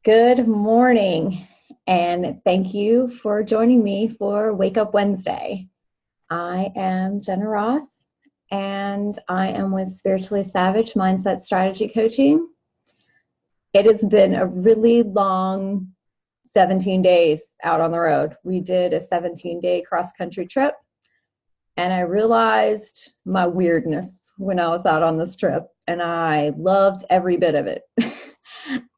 Good morning, and thank you for joining me for Wake Up Wednesday. I am Jenna Ross, and I am with Spirituallysavage Mindset Strategy Coaching. It has been a really long 17 days out on the road. We did a 17-day cross-country trip, and I realized my weirdness when I was out on this trip, and I loved every bit of it.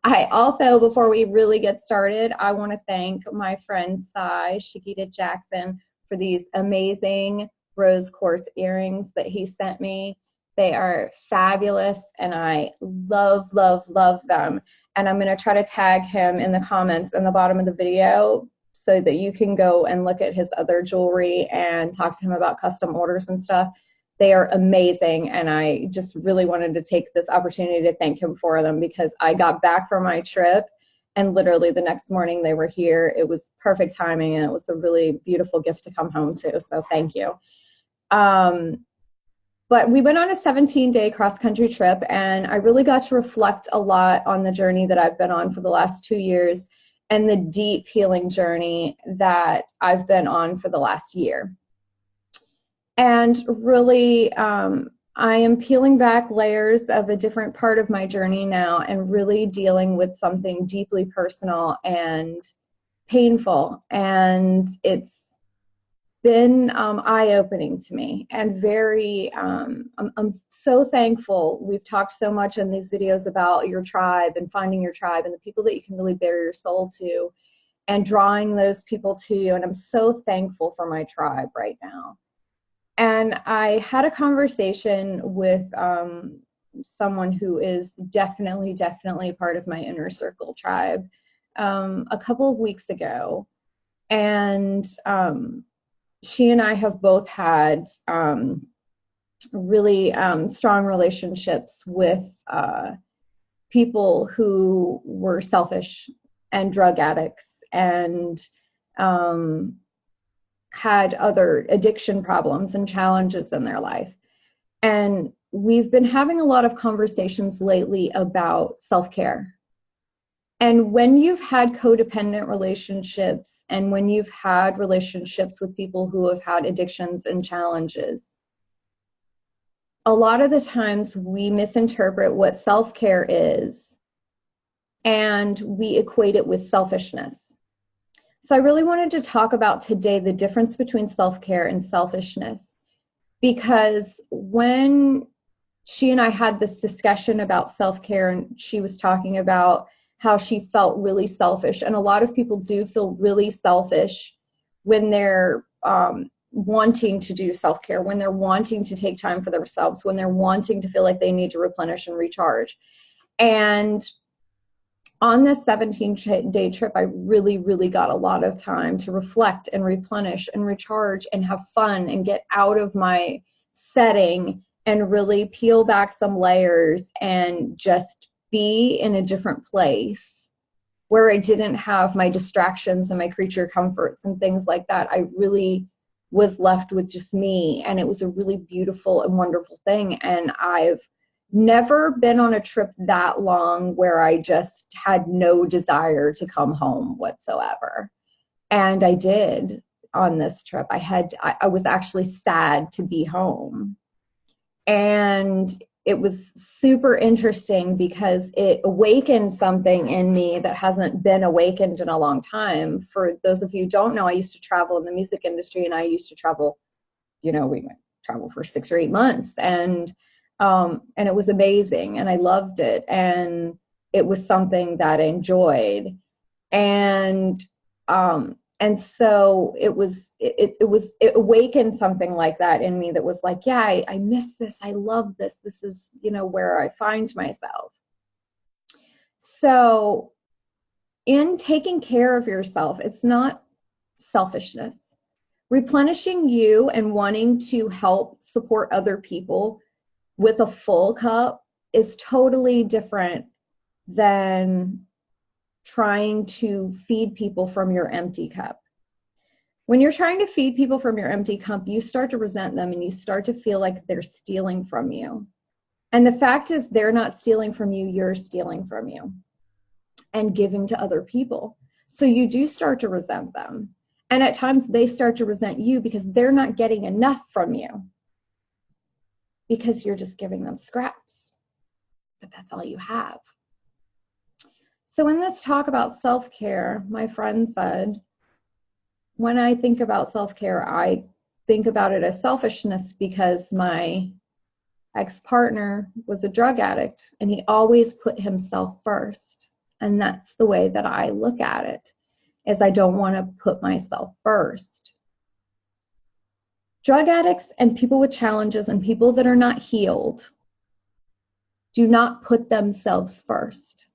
I also, before we really get started, I want to thank my friend Cy Shakita Jackson for these amazing rose quartz earrings that he sent me. They are fabulous, and I love, love, love them. And I'm going to try to tag him in the comments in the bottom of the video so that you can go and look at his other jewelry and talk to him about custom orders and stuff. They are amazing, and I just really wanted to take this opportunity to thank him for them because I got back from my trip, and literally the next morning they were here. It was perfect timing, and it was a really beautiful gift to come home to, so thank you. But we went on a 17-day cross-country trip, and I really got to reflect a lot on the journey that I've been on for the last 2 years and the deep healing journey that I've been on for the last year. And really, I am peeling back layers of a different part of my journey now and really dealing with something deeply personal and painful. And it's been eye-opening to me and very, I'm so thankful. We've talked so much in these videos about your tribe and finding your tribe and the people that you can really bare your soul to and drawing those people to you. And I'm so thankful for my tribe right now. And I had a conversation with someone who is definitely part of my inner circle tribe a couple of weeks ago. And she and I have both had really strong relationships with people who were selfish and drug addicts and had other addiction problems and challenges in their life. And we've been having a lot of conversations lately about self-care. And when you've had codependent relationships and when you've had relationships with people who have had addictions and challenges, a lot of the times we misinterpret what self-care is and we equate it with selfishness. So I really wanted to talk about today the difference between self-care and selfishness, because when she and I had this discussion about self-care and she was talking about how she felt really selfish, and a lot of people do feel really selfish when they're wanting to do self-care, when they're wanting to take time for themselves, when they're wanting to feel like they need to replenish and recharge. And on this 17-day trip, I really got a lot of time to reflect and replenish and recharge and have fun and get out of my setting and really peel back some layers and just be in a different place where I didn't have my distractions and my creature comforts and things like that. I really was left with just me, and it was a really beautiful and wonderful thing. And I've never been on a trip that long where I just had no desire to come home whatsoever. And I did on this trip. I was actually sad to be home. And it was super interesting because it awakened something in me that hasn't been awakened in a long time. For those of you who don't know, I used to travel in the music industry, and I used to travel, we went travel for 6 or 8 months. And it was amazing, and I loved it, and it was something that I enjoyed, and so it awakened something like that in me that was like, yeah, I miss this, I love this, this is where I find myself. So in taking care of yourself, it's not selfishness. Replenishing you and wanting to help support other people with a full cup is totally different than trying to feed people from your empty cup. When you're trying to feed people from your empty cup, you start to resent them and you start to feel like they're stealing from you. And the fact is, they're not stealing from you, you're stealing from you. and giving to other people. So you do start to resent them. And at times they start to resent you because they're not getting enough from you, because you're just giving them scraps, but that's all you have. So in this talk about self-care, my friend said, when I think about self-care, I think about it as selfishness, because my ex-partner was a drug addict and he always put himself first. And that's the way that I look at it, is I don't want to put myself first. Drug addicts and people with challenges and people that are not healed do not put themselves first.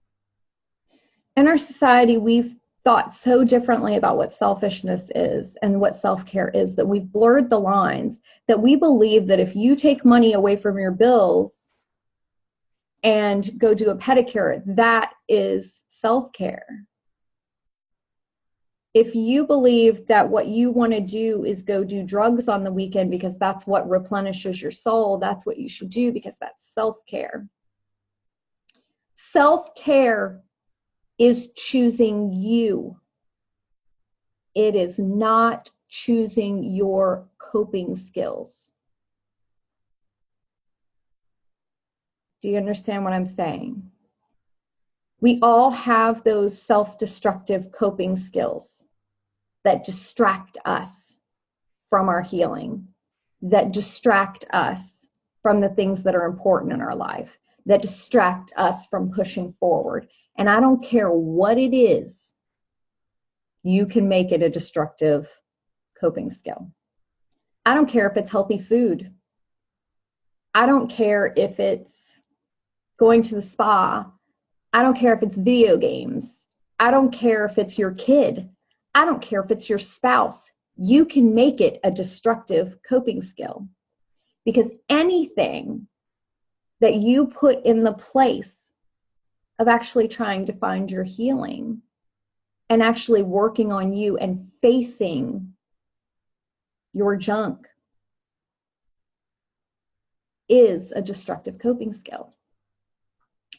In our society, we've thought so differently about what selfishness is and what self-care is that we've blurred the lines, that we believe that if you take money away from your bills and go do a pedicure, that is self-care. If you believe that what you want to do is go do drugs on the weekend because that's what replenishes your soul, that's what you should do, because that's self-care. Self-care is choosing you. It is not choosing your coping skills. Do you understand what I'm saying? We all have those self-destructive coping skills that distract us from our healing, that distract us from the things that are important in our life, that distract us from pushing forward. And I don't care what it is, you can make it a destructive coping skill. I don't care if it's healthy food. I don't care if it's going to the spa. I don't care if it's video games. I don't care if it's your kid. I don't care if it's your spouse. You can make it a destructive coping skill, because anything that you put in the place of actually trying to find your healing and actually working on you and facing your junk is a destructive coping skill.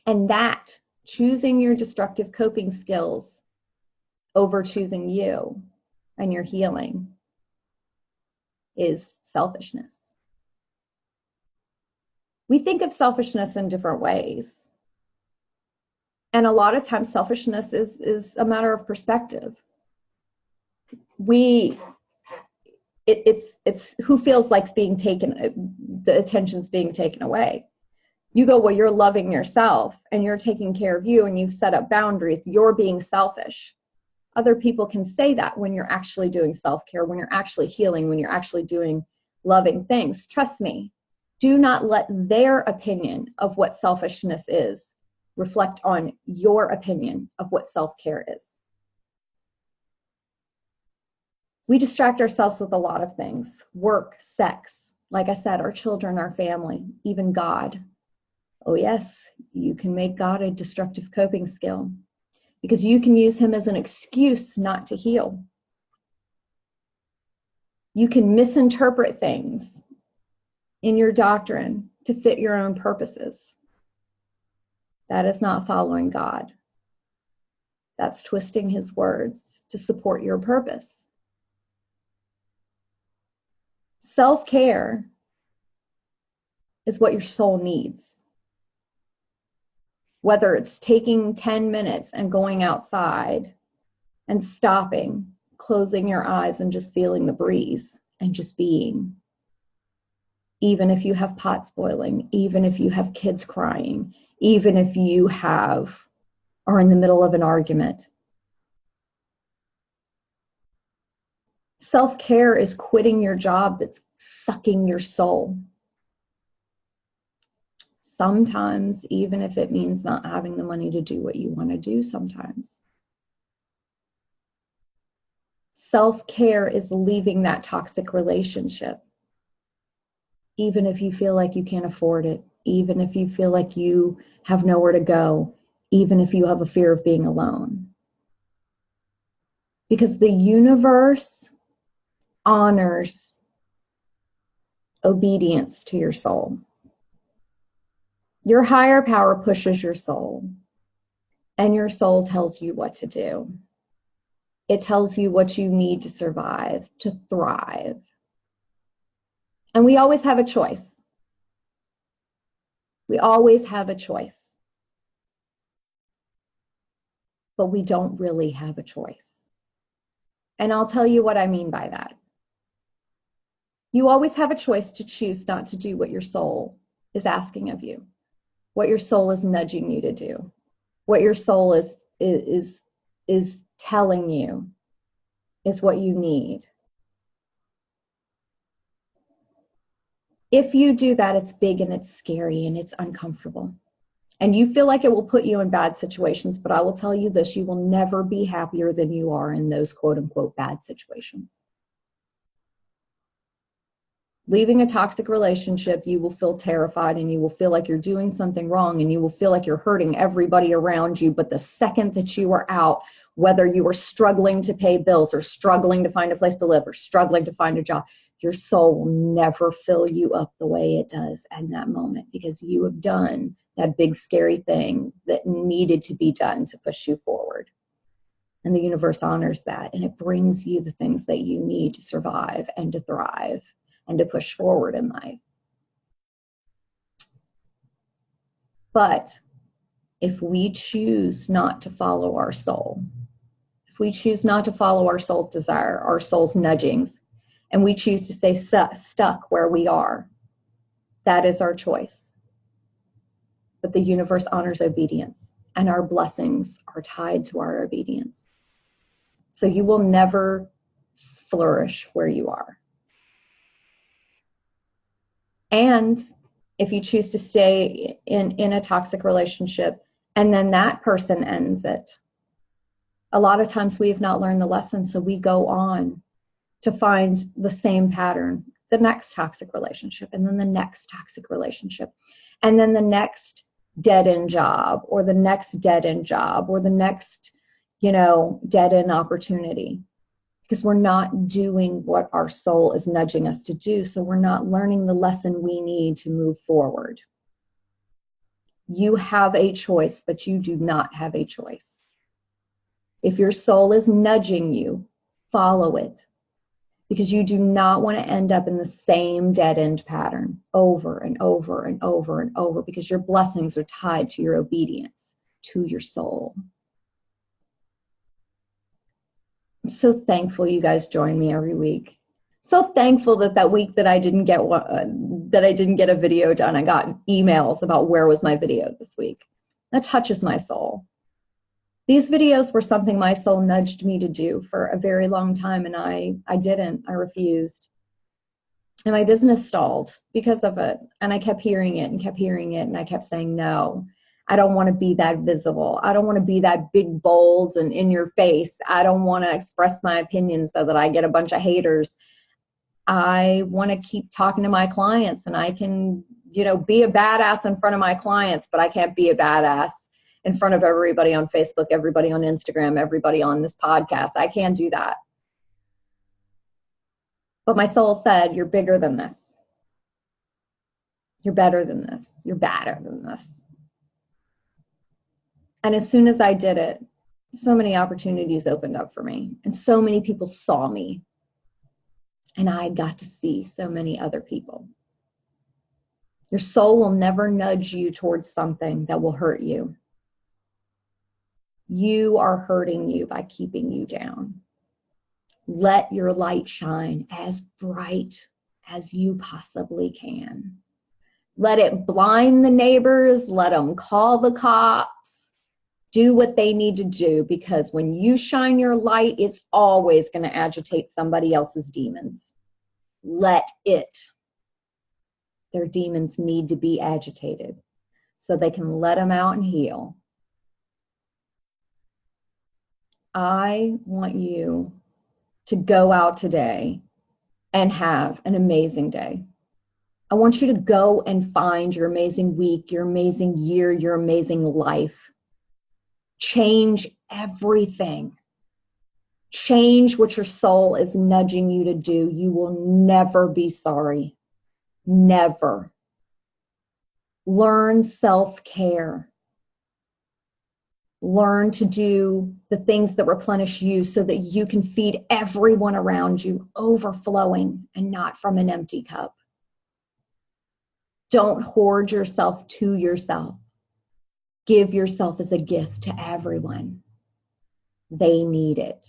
And that, choosing your destructive coping skills over choosing you and your healing, is selfishness. We think of selfishness in different ways. And a lot of times selfishness is a matter of perspective. It's who feels like being taken, the attention's being taken away. You go, well, you're loving yourself and you're taking care of you and you've set up boundaries. You're being selfish. Other people can say that when you're actually doing self-care, when you're actually healing, when you're actually doing loving things. Trust me, do not let their opinion of what selfishness is reflect on your opinion of what self-care is. We distract ourselves with a lot of things: work, sex, like I said, our children, our family, even God. Oh yes, you can make God a destructive coping skill, because you can use him as an excuse not to heal. You can misinterpret things in your doctrine to fit your own purposes. That is not following God. That's twisting his words to support your purpose. Self-care is what your soul needs. Whether it's taking 10 minutes and going outside and stopping, closing your eyes and just feeling the breeze and just being. Even if you have pots boiling, even if you have kids crying, even if you are in the middle of an argument. Self-care is quitting your job that's sucking your soul. Sometimes, even if it means not having the money to do what you want to do sometimes. Self-care is leaving that toxic relationship, even if you feel like you can't afford it, even if you feel like you have nowhere to go, even if you have a fear of being alone. Because the universe honors obedience to your soul. Your higher power pushes your soul. And your soul tells you what to do. It tells you what you need to survive, to thrive. And we always have a choice. We always have a choice. But we don't really have a choice. And I'll tell you what I mean by that. You always have a choice to choose not to do what your soul is asking of you, what your soul is nudging you to do, what your soul is telling you is what you need. If you do that, it's big and it's scary and it's uncomfortable. And you feel like it will put you in bad situations, but I will tell you this, you will never be happier than you are in those quote unquote bad situations. Leaving a toxic relationship, you will feel terrified and you will feel like you're doing something wrong and you will feel like you're hurting everybody around you. But the second that you are out, whether you are struggling to pay bills or struggling to find a place to live or struggling to find a job, your soul will never fill you up the way it does at that moment, because you have done that big scary thing that needed to be done to push you forward. And the universe honors that, and it brings you the things that you need to survive and to thrive and to push forward in life. But if we choose not to follow our soul, if we choose not to follow our soul's desire, our soul's nudgings, and we choose to stay stuck where we are, that is our choice. But the universe honors obedience, and our blessings are tied to our obedience. So you will never flourish where you are. And if you choose to stay in a toxic relationship and then that person ends it, a lot of times we have not learned the lesson, so we go on to find the same pattern, the next toxic relationship, and then the next toxic relationship, and then the next dead-end job, or the next dead-end job, or the next, dead-end opportunity. Because we're not doing what our soul is nudging us to do, so we're not learning the lesson we need to move forward. You have a choice, but you do not have a choice. If your soul is nudging you, follow it, because you do not want to end up in the same dead-end pattern over and over and over and over, because your blessings are tied to your obedience, to your soul. I'm so thankful you guys join me every week. So thankful that week that I didn't get a video done, I got emails about where was my video this week. That touches my soul. These videos were something my soul nudged me to do for a very long time, and I didn't. I refused. And my business stalled because of it. And I kept hearing it and kept hearing it, and I kept saying no. I don't want to be that visible. I don't want to be that big, bold, and in your face. I don't want to express my opinion so that I get a bunch of haters. I want to keep talking to my clients, and I can, be a badass in front of my clients, but I can't be a badass in front of everybody on Facebook, everybody on Instagram, everybody on this podcast. I can't do that. But my soul said, you're bigger than this. You're better than this. You're badder than this. And as soon as I did it, so many opportunities opened up for me, and so many people saw me, and I got to see so many other people. Your soul will never nudge you towards something that will hurt you. You are hurting you by keeping you down. Let your light shine as bright as you possibly can. Let it blind the neighbors. Let them call the cops. Do what they need to do, because when you shine your light, it's always going to agitate somebody else's demons. Let it. Their demons need to be agitated so they can let them out and heal. I want you to go out today and have an amazing day. I want you to go and find your amazing week, your amazing year, your amazing life. Change everything. Change what your soul is nudging you to do. You will never be sorry. Never. Learn self-care. Learn to do the things that replenish you so that you can feed everyone around you, overflowing and not from an empty cup. Don't hoard yourself to yourself. Give yourself as a gift to everyone. They need it.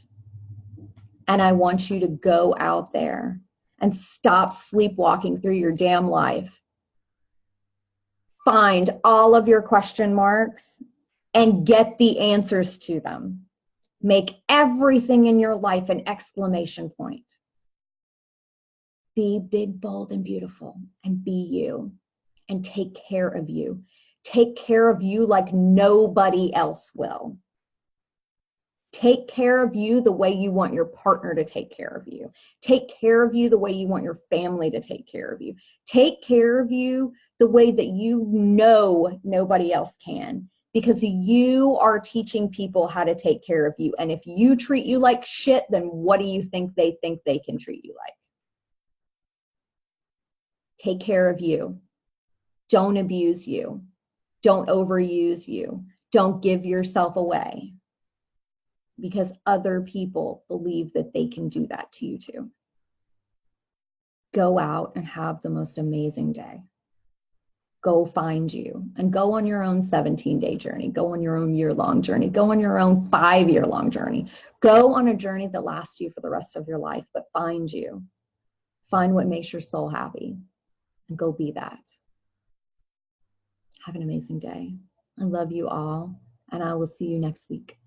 And I want you to go out there and stop sleepwalking through your damn life. Find all of your question marks and get the answers to them. Make everything in your life an exclamation point. Be big, bold, and beautiful, and be you, and take care of you. Take care of you like nobody else will. Take care of you the way you want your partner to take care of you. Take care of you the way you want your family to take care of you. Take care of you the way that you know nobody else can, because you are teaching people how to take care of you. And if you treat you like shit, then what do you think they can treat you like? Take care of you. Don't abuse you. Don't overuse you. Don't give yourself away, because other people believe that they can do that to you too. Go out and have the most amazing day. Go find you and go on your own 17-day journey. Go on your own year-long journey. Go on your own 5-year-long journey. Go on a journey that lasts you for the rest of your life, but find you. Find what makes your soul happy and go be that. Have an amazing day. I love you all, and I will see you next week.